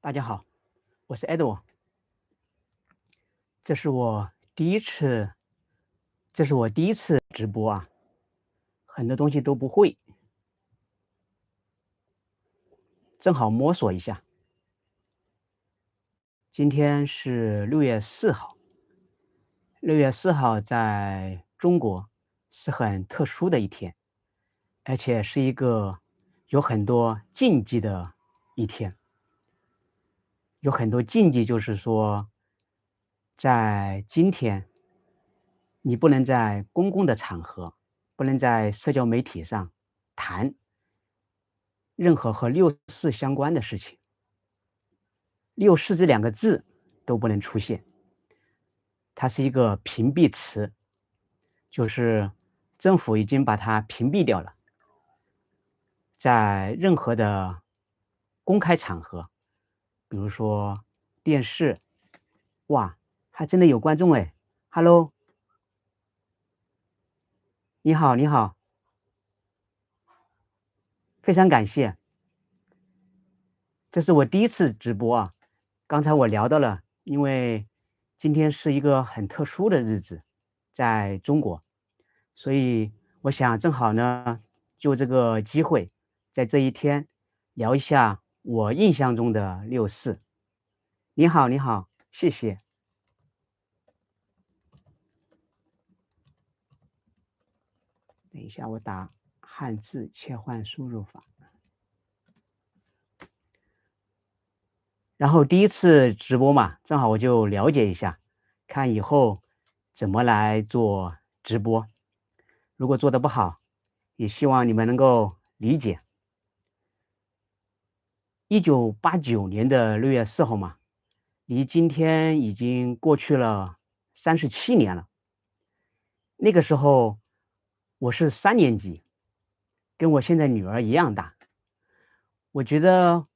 大家好，我是 Edward，这是我第一次，直播啊，很多东西都不会，正好摸索一下。今天是6月4号，6月4号在中国是很特殊的一天，而且是一个有很多禁忌的一天。有很多禁忌，就是说，在今天，你不能在公共的场合，不能在社交媒体上谈任何和6·4相关的事情，6·4这2个字都不能出现。它是一个屏蔽词，就是政府已经把它屏蔽掉了。在任何的公開場合，比如說電視，哇，還真的有觀眾哎 ，Hello， 你好，你好，非常感謝。這是我第一次直播啊，剛才我聊到了，因為今天是一個很特殊的日子，在中國，所以我想正好呢，就這個機會，在這一天聊一下我印象中的6·4。你好，你好，謝謝。等一下，我打漢字切換輸入法。然後第一次直播嘛，正好我就了解一下，看以後怎麼來做直播。如果做得不好，也希望你們能夠理解。1989年的6·4號嘛，離今天已經過去了37年了。那個時候我是3年級，跟我現在女兒一樣大。我覺得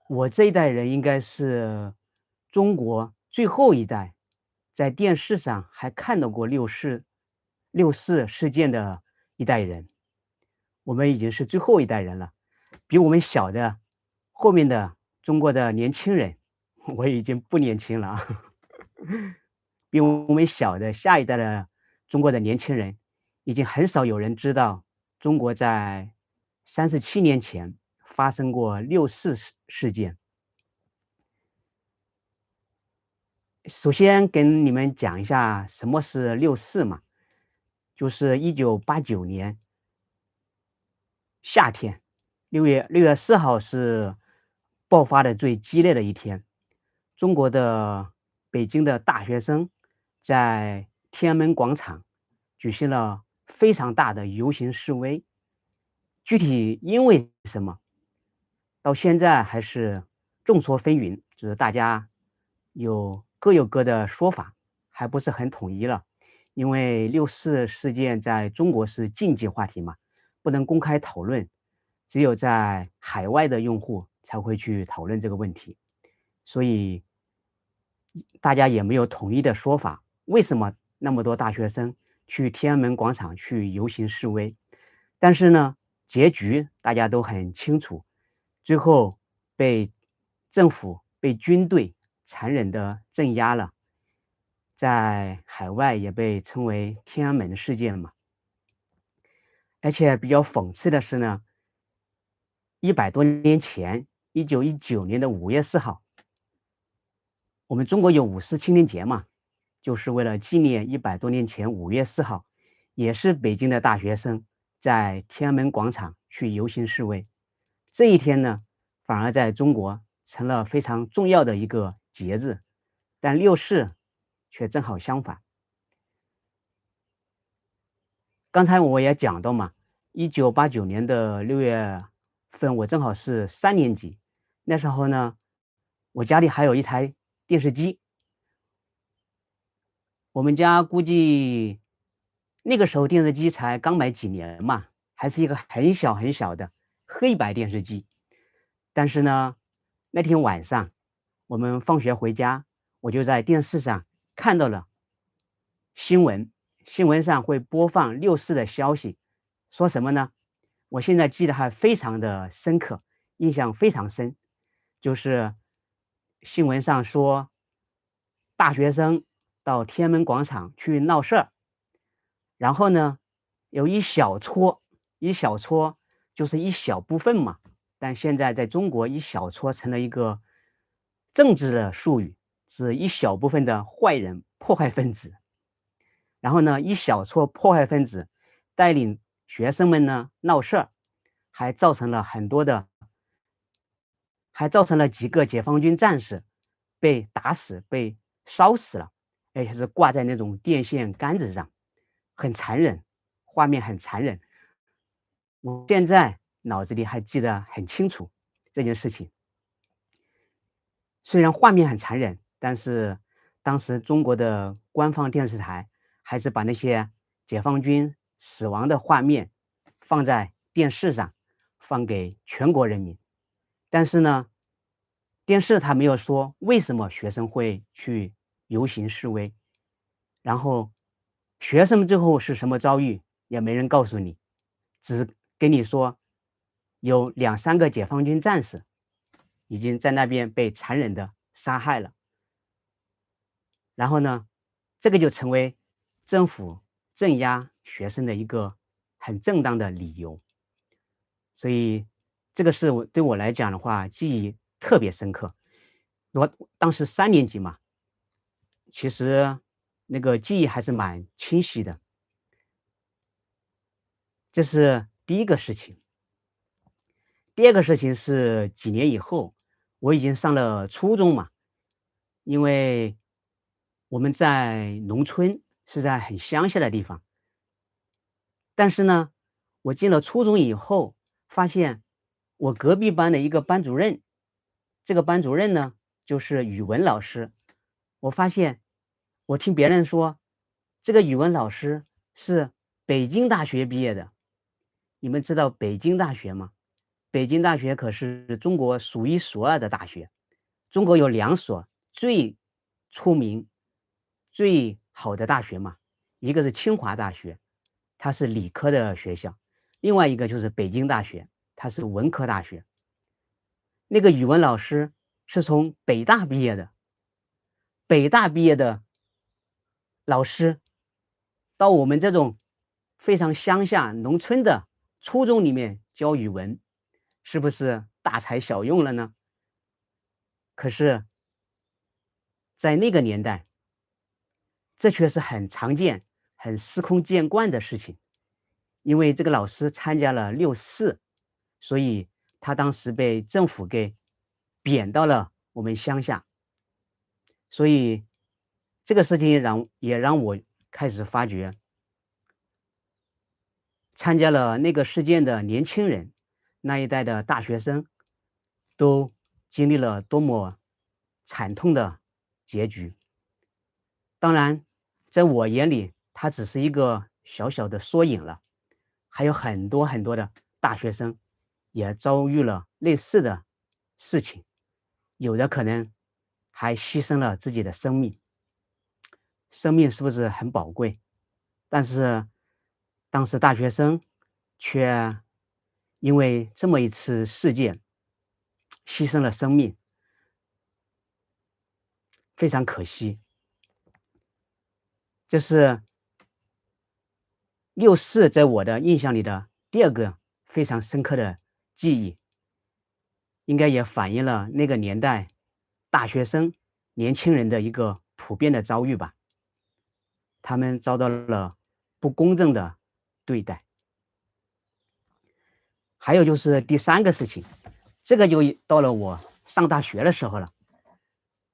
我這一代人應該是中國最後一代在電視上還看到過6·4事件的一代人。我們已經是最後一代人了，比我們小的後面的中國的年輕人，我已經不年輕了啊，比我們小的下一代的中國的年輕人，已經很少有人知道中國在37年前發生過6·4事件。首先跟你們講一下什麼是6·4嘛，就是1989年夏天6月4號是爆發的最激烈的一天。中國的北京的大學生在天安門廣場舉行了非常大的遊行示威，具體因為什麼，到現在還是眾說紛紜，就是大家各有各的說法，還不是很統一了。因為6·4事件在中國是禁忌話題嘛，不能公開討論，只有在海外的用戶才會去討論這個問題，所以大家也沒有統一的說法。為什麼那麼多大學生去天安門廣場去遊行示威？但是呢，結局大家都很清楚，最後被政府、被軍隊殘忍的鎮壓了，在海外也被稱為天安門事件嘛。而且比較諷刺的是呢，100多年前，1919年的5月4號，我們中國有50青年節嘛，就是為了紀念100多年前5月4號，也是北京的大學生在天安門廣場去遊行示威。這一天呢，反而在中國成了非常重要的一個節日，但6·4卻正好相反。剛才我也講到嘛，1989年的6月份，我正好是3年級。那時候呢，我家裡還有一台電視機。我們家估計那個時候電視機才剛買幾年嘛，還是一個很小很小的黑白電視機。但是呢，那天晚上我們放學回家，我就在電視上看到了新聞，新聞上會播放6·4的消息，說什麼呢？我現在記得還非常的深刻，印象非常深，就是新聞上說，大學生到天安門廣場去鬧事兒，然後呢，有一小撮就是一小部分嘛，但現在在中國，一小撮成了一個政治的術語，是一小部分的壞人、破壞分子。然後呢，一小撮破壞分子带領學生們呢鬧事兒，還造成了幾個解放軍戰士被打死、被燒死了，而且是掛在那種電線桿子上，很殘忍，畫面很殘忍。我現在腦子裡還記得很清楚這件事情。雖然畫面很殘忍，但是當時中國的官方電視台還是把那些解放軍死亡的畫面放在電視上，放給全國人民。但是呢，電視他沒有說為什麼學生會去遊行示威，然後學生們最後是什麼遭遇也沒人告訴你，只跟你說有2、3個解放軍戰士已經在那邊被殘忍的殺害了。然後呢，這個就成為政府鎮壓學生的一個很正當的理由。所以這個是對我來講的話，記憶特別深刻。我當時3年級嘛，其實那個記憶還是蠻清晰的。這是第一個事情。第二個事情是幾年以後，我已經上了初中嘛，因為我們在農村，是在很鄉下的地方。但是呢，我進了初中以後，發現我隔壁班的一個班主任，這個班主任呢，就是語文老師。我發現，我聽別人說，這個語文老師是北京大學畢業的。你們知道北京大學嗎？北京大學可是中國數一數二的大學。中國有2所最出名、最好的大學嘛，一個是清華大學，它是理科的學校；另外一個就是北京大學，它是文科大學。那個語文老師是從北大畢業的，北大畢業的老師到我們這種非常鄉下農村的初中裡面教語文，是不是大材小用了呢？可是，在那個年代，這卻是很常見、很司空見慣的事情。因為這個老師參加了6·4，所以他當時被政府給貶到了我們鄉下。所以這個事情也讓我開始發覺，參加了那個事件的年輕人，那一代的大學生，都經歷了多麼慘痛的結局。當然，在我眼裡，它只是一個小小的縮影了。還有很多很多的大學生也遭遇了類似的事情，有的可能還犧牲了自己的生命。生命是不是很寶貴？但是當時大學生卻因為這麼一次事件犧牲了生命，非常可惜。這是6·4在我的印象裡的第2個非常深刻的記憶，應該也反映了那個年代大學生、年輕人的一個普遍的遭遇吧。他們遭到了不公正的對待。還有就是第3個事情，這個就到了我上大學的時候了。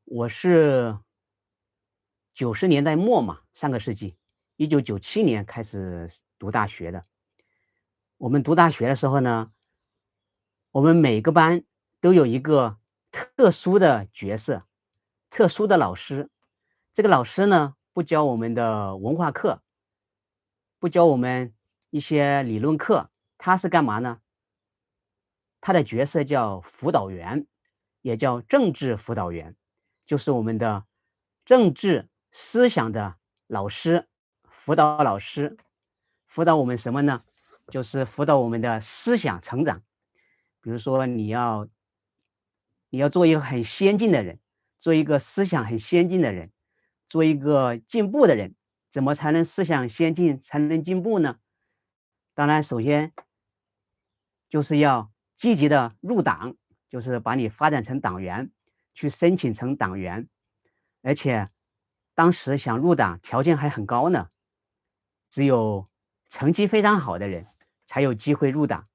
我是90年代末嘛，上個世紀，1997年開始讀大學的。我們讀大學的時候呢，我們每個班都有一個特殊的角色，特殊的老師。這個老師呢，不教我們的文化課，不教我們一些理論課，他是幹嘛呢？他的角色叫輔導員，也叫政治輔導員，就是我們的政治思想的老師，輔導老師。輔導我們什麼呢？就是輔導我們的思想成長。比如說你要做一個很先進的人，做一個思想很先進的人，做一個進步的人，怎麼才能思想先進，才能進步呢？當然，首先就是要積極的入黨，就是把你發展成黨員，去申請成黨員。而且當時想入黨條件還很高呢，只有成績非常好的人才有機會入黨，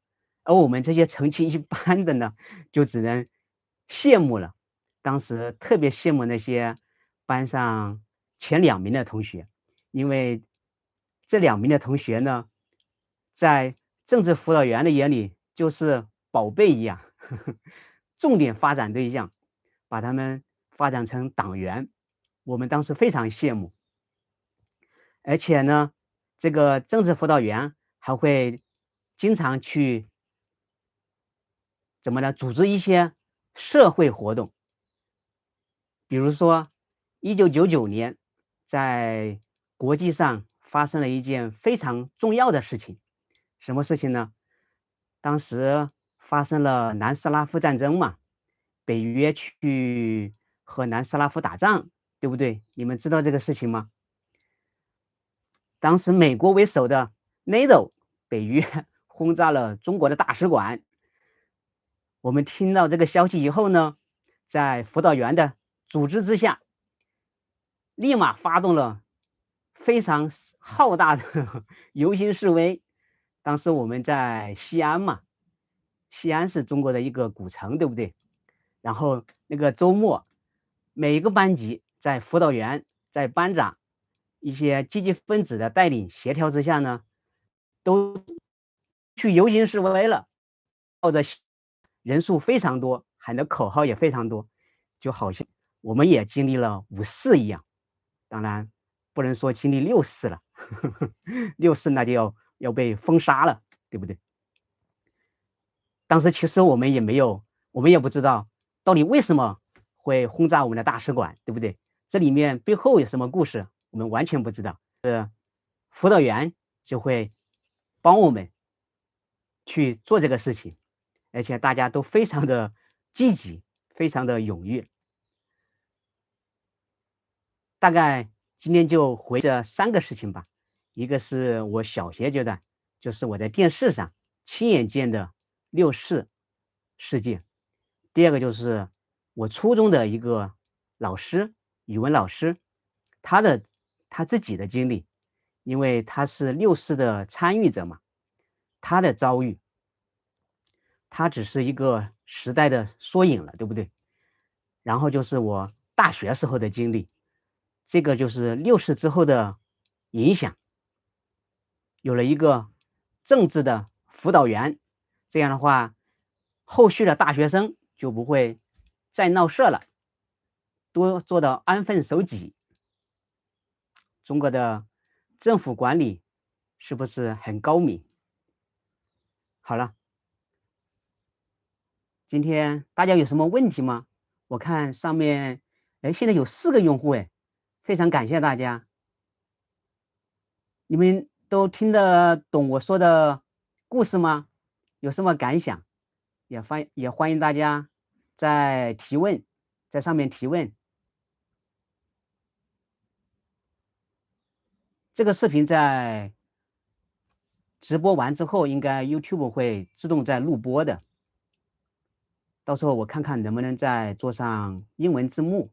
而我們這些成績一般的呢，就只能羨慕了。當時特別羨慕那些班上前2名的同學，因為這2名的同學呢，在政治輔導員的眼裡就是寶貝一樣，重點發展對象，把他們發展成黨員，我們當時非常羨慕。而且呢，這個政治輔導員還會經常去組織一些社會活動。比如說1999年在國際上發生了一件非常重要的事情。什麼事情呢？當時發生了南斯拉夫戰爭嘛，北約去和南斯拉夫打仗，對不對？你們知道這個事情嗎？當時美國為首的 NATO 北約轟炸了中國的大使館。我們聽到這個消息以後呢，在輔導員的組織之下，立馬發動了非常浩大的遊行示威。當時我們在西安嘛，西安是中國的一個古城，對不對？然後那個周末，每一個班級在輔導員、在班長一些積極分子的帶領協調之下呢，都去遊行示威了，号召人數非常多，喊的口號也非常多，就好像我們也經歷了5·4一樣。當然不能說經歷6·4了，6·4那就要被封殺了，对不对？當時其實我們也不知道到底為什麼會轟炸我們的大使館，對不對？這裡面背後有什麼故事，我們完全不知道。輔導員就會幫我們去做這個事情，而且大家都非常的積極，非常的踴躍。大概今天就回這3個事情吧。一個是我小學階段，就是我在電視上親眼見的6·4事件。第二個就是我初中的一個老師，語文老師，他自己的經歷，因為他是6·4的參與者嘛，他的遭遇，他只是一個時代的縮影了，對不對？然後就是我大學時候的經歷，這個就是6·4之後的影響，有了一個政治的輔導員，這樣的話，後續的大學生就不會再鬧事了，多做到安分守己。中國的政府管理是不是很高明？好了，今天大家有什麼問題嗎？我看上面，現在有4個用戶，非常感謝大家。你們都聽得懂我說的故事嗎？有什麼感想？也歡迎大家在上面提問。這個視頻在直播完之後，應該 YouTube 會自動在錄播的。到時候我看看能不能再做上英文字幕。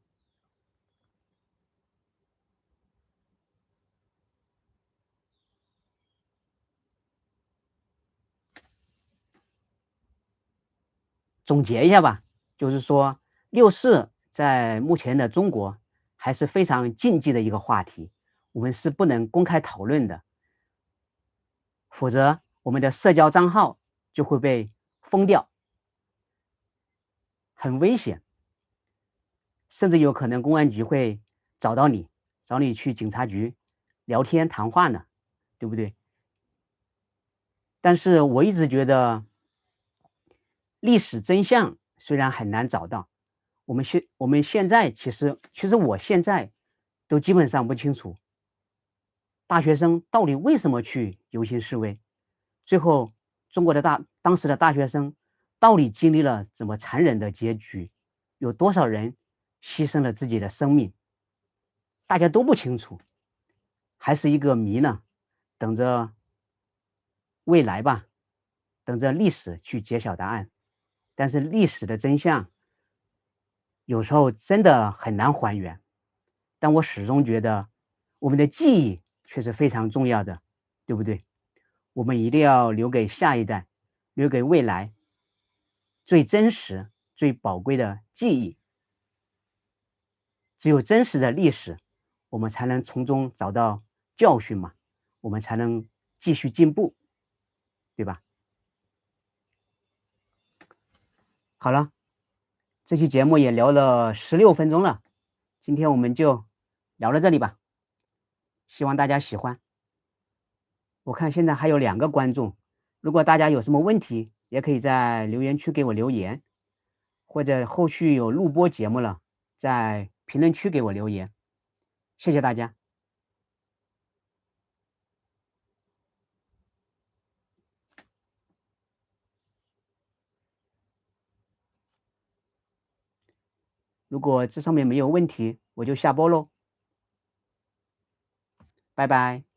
總結一下吧，就是說6·4在目前的中國還是非常禁忌的一個話題，我們是不能公開討論的，否則我們的社交賬號就會被封掉，很危險，甚至有可能公安局會找你去警察局聊天談話呢，對不對？但是我一直覺得歷史真相雖然很難找到，我們現在其實我現在都基本上不清楚大學生到底為什麼去遊行示威，最後中國的當時的大學生到底經歷了怎麼殘忍的結局，有多少人犧牲了自己的生命？大家都不清楚，還是一個謎呢，等着未來吧，等着歷史去揭曉答案。但是歷史的真相有時候真的很難還原，但我始終覺得我們的記憶卻是非常重要的，對不对？我們一定要留給下一代，留給未來最真實、最寶貴的記憶。只有真實的歷史，我們才能從中找到教訓嘛，我們才能繼續進步，對吧？好了，這期節目也聊了16分鐘了，今天我們就聊到這裡吧，希望大家喜歡。我看現在還有2個觀眾，如果大家有什麼問題，也可以在留言區給我留言，或者後續有錄播節目了，在評論區給我留言。謝謝大家。如果這上面沒有問題，我就下播嘍。拜拜。